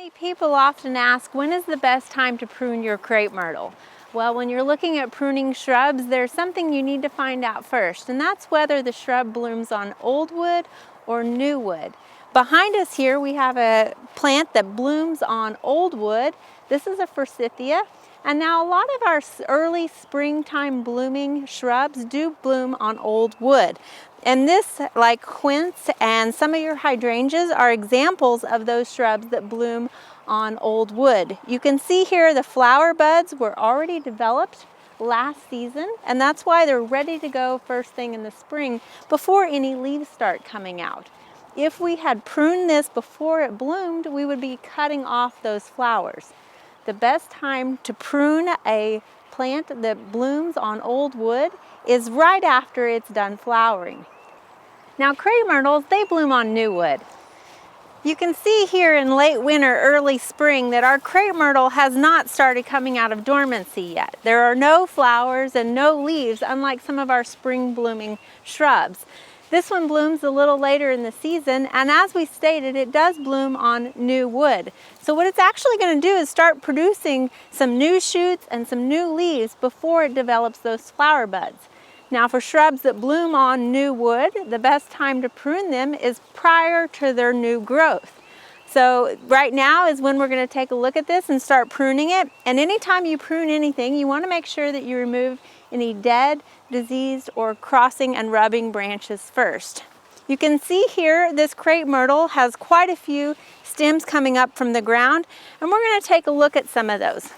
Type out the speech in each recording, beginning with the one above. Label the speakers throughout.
Speaker 1: Many people often ask, when is the best time to prune your crepe myrtle? Well, when you're looking at pruning shrubs, there's something you need to find out first, and that's whether the shrub blooms on old wood or new wood. Behind us here, we have a plant that blooms on old wood. This is a forsythia, and now a lot of our early springtime blooming shrubs do bloom on old wood. And this, like quince and some of your hydrangeas, are examples of those shrubs that bloom on old wood. You can see here the flower buds were already developed last season, and that's why they're ready to go first thing in the spring before any leaves start coming out. If we had pruned this before it bloomed, we would be cutting off those flowers. The best time to prune a plant that blooms on old wood is right after it's done flowering. Now, crepe myrtles, they bloom on new wood. You can see here in late winter, early spring that our crepe myrtle has not started coming out of dormancy yet. There are no flowers and no leaves, unlike some of our spring blooming shrubs. This one blooms a little later in the season, and as we stated, it does bloom on new wood. So what it's actually going to do is start producing some new shoots and some new leaves before it develops those flower buds. Now, for shrubs that bloom on new wood, the best time to prune them is prior to their new growth. So right now is when we're going to take a look at this and start pruning it. And anytime you prune anything, you want to make sure that you remove any dead, diseased, or crossing and rubbing branches first. You can see here this crepe myrtle has quite a few stems coming up from the ground, and we're going to take a look at some of those.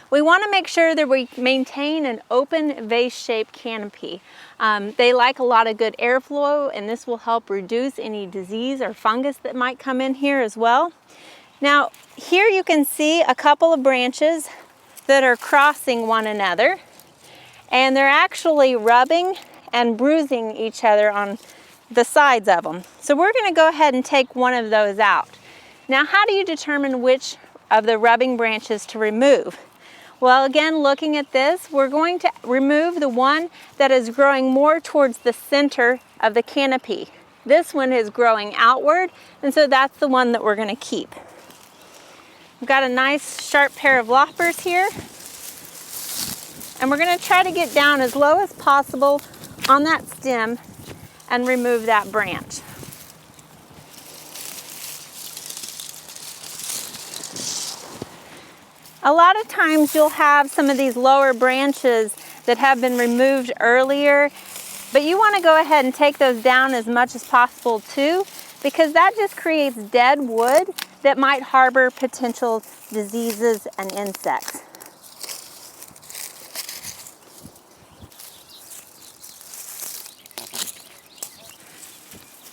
Speaker 1: We want to make sure that we maintain an open vase-shaped canopy. They like a lot of good airflow, and this will help reduce any disease or fungus that might come in here as well. Now, here you can see a couple of branches that are crossing one another, and they're actually rubbing and bruising each other on the sides of them. So we're going to go ahead and take one of those out. Now, how do you determine which of the rubbing branches to remove? Well, again, looking at this, we're going to remove the one that is growing more towards the center of the canopy. This one is growing outward, and so that's the one that we're going to keep. We've got a nice sharp pair of loppers here, and we're going to try to get down as low as possible on that stem and remove that branch. A lot of times you'll have some of these lower branches that have been removed earlier, but you want to go ahead and take those down as much as possible too, because that just creates dead wood that might harbor potential diseases and insects.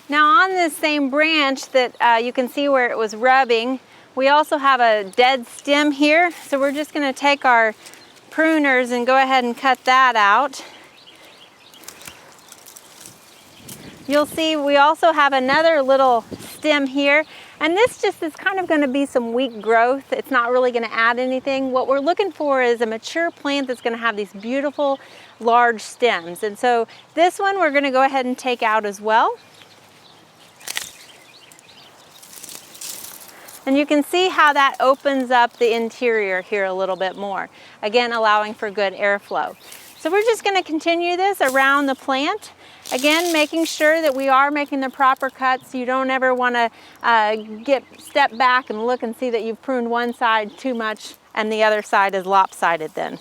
Speaker 1: Now, on this same branch that you can see where it was rubbing, we also have a dead stem here, so we're just going to take our pruners and go ahead and cut that out. You'll see we also have another little stem here, and this just is kind of going to be some weak growth. It's not really going to add anything. What we're looking for is a mature plant that's going to have these beautiful large stems, and so this one we're going to go ahead and take out as well. And you can see how that opens up the interior here a little bit more, again allowing for good airflow. So we're just going to continue this around the plant, again making sure that we are making the proper cuts. You don't ever want to step back and look and see that you've pruned one side too much and the other side is lopsided then.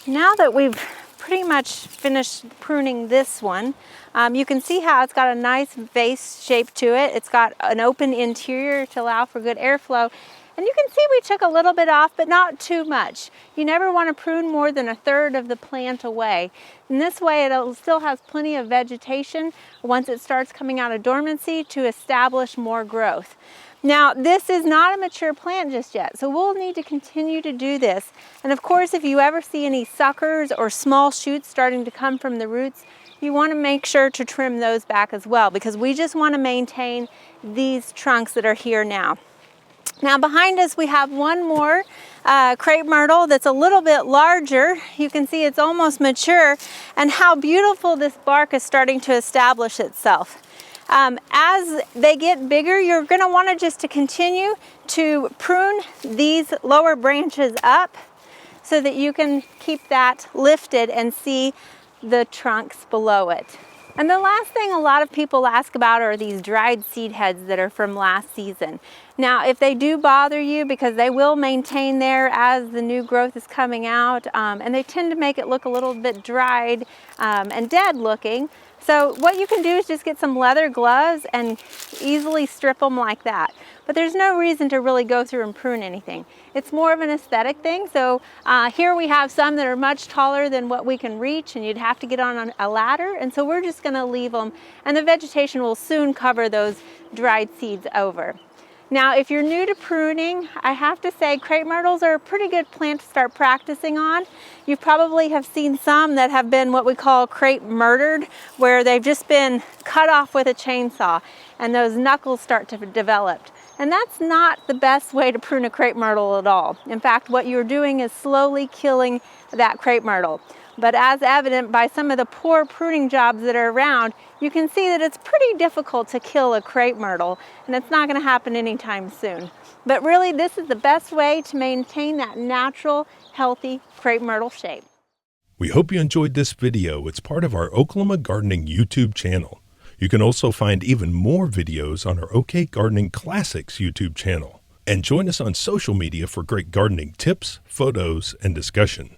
Speaker 1: Now that we've pretty much finished pruning this one, you can see how it's got a nice vase shape to it. It's got an open interior to allow for good airflow. And you can see we took a little bit off, but not too much. You never want to prune more than 1/3 of the plant away. In this way, it still has plenty of vegetation once it starts coming out of dormancy to establish more growth. Now, this is not a mature plant just yet, so we'll need to continue to do this. And of course, if you ever see any suckers or small shoots starting to come from the roots, you want to make sure to trim those back as well, because we just want to maintain these trunks that are here now. Now, behind us we have one more crepe myrtle that's a little bit larger. You can see it's almost mature, and how beautiful this bark is starting to establish itself. As they get bigger, you're going to want to just continue to prune these lower branches up so that you can keep that lifted and see the trunks below it. And the last thing a lot of people ask about are these dried seed heads that are from last season. Now, if they do bother you, because they will maintain there as the new growth is coming out, and they tend to make it look a little bit dried and dead looking. So what you can do is just get some leather gloves and easily strip them like that. But there's no reason to really go through and prune anything. It's more of an aesthetic thing. So here we have some that are much taller than what we can reach, and you'd have to get on a ladder. And so we're just gonna leave them, and the vegetation will soon cover those dried seeds over. Now, if you're new to pruning, I have to say crepe myrtles are a pretty good plant to start practicing on. You probably have seen some that have been what we call crepe murdered, where they've just been cut off with a chainsaw and those knuckles start to develop. And that's not the best way to prune a crepe myrtle at all. In fact, what you're doing is slowly killing that crepe myrtle. But as evident by some of the poor pruning jobs that are around, you can see that it's pretty difficult to kill a crepe myrtle, and it's not going to happen anytime soon. But really, this is the best way to maintain that natural, healthy crepe myrtle shape.
Speaker 2: We hope you enjoyed this video. It's part of our Oklahoma Gardening YouTube channel. You can also find even more videos on our OK Gardening Classics YouTube channel. And join us on social media for great gardening tips, photos, and discussion.